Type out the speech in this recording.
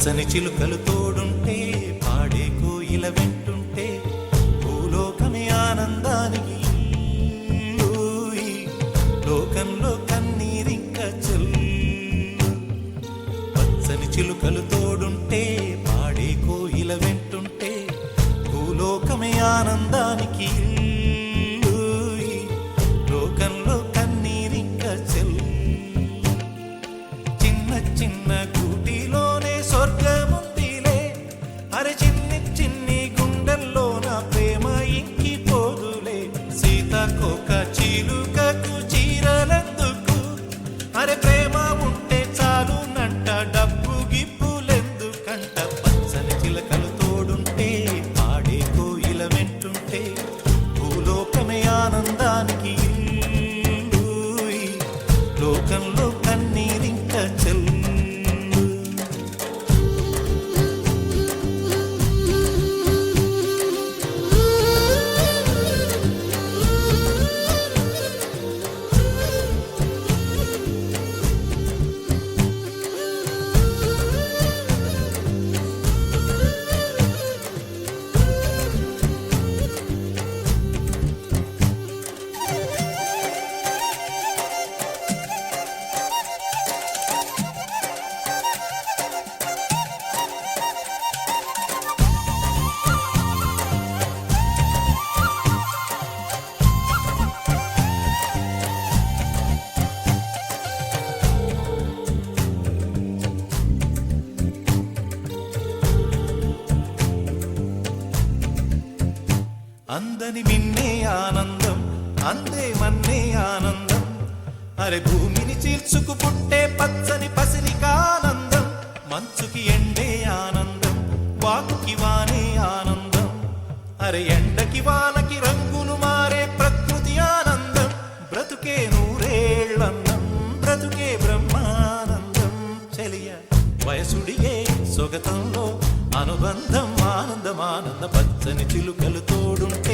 పచ్చని చిలుకలు తోడుంటే పాడే కోయిల వెంటుంటే భూలోకమే ఆనందానికి లోకంలో కన్నీరింక చెల్లు. పచ్చని చిలుకలు తోడుంటే పాడే కోయిల వెంటుంటే భూలోకమే ఆనందానికి లోకంలో కన్నీరింక చెల్లు. చిన్న చిన్న గూటిలోనే స్వర్గముందిలే, అరే చిన్ని చిన్ని గుండెల్లో నా ప్రేమ ఇంకి పోదులే. సీతాకోక చిలుకకు చీరలెందుకు, అరే ప్రేమ ఉంటే చాలునంట, డబ్బు గిప్పులెందుకంట. పచ్చని చిలకలు తోడుంటే పాడే కోయిల వెంటుంటే భూలోకమే ఆనందానికి లోకంలో కన్నీరింక చెల్లు. అందని మిన్నే ఆనందం, అందే మన్నే ఆనందం, అరే భూమిని చీల్చుకు పుట్టే పచ్చని పసిరికానందం. మంచుకి ఎండే ఆనందం, వాకుకి వానే ఆనందం, అరే ఎండకి వానకి రంగులు మారే ప్రకృతి ఆనందం. బ్రతుకే నూరేళ్ళన్నం, బ్రతుకే బ్రహ్మానందం. చెలియ వయసుడిగే సొగతంలో అనుబంధం ఆనందమానంద. పచ్చని చిలుకలు తోడుంటే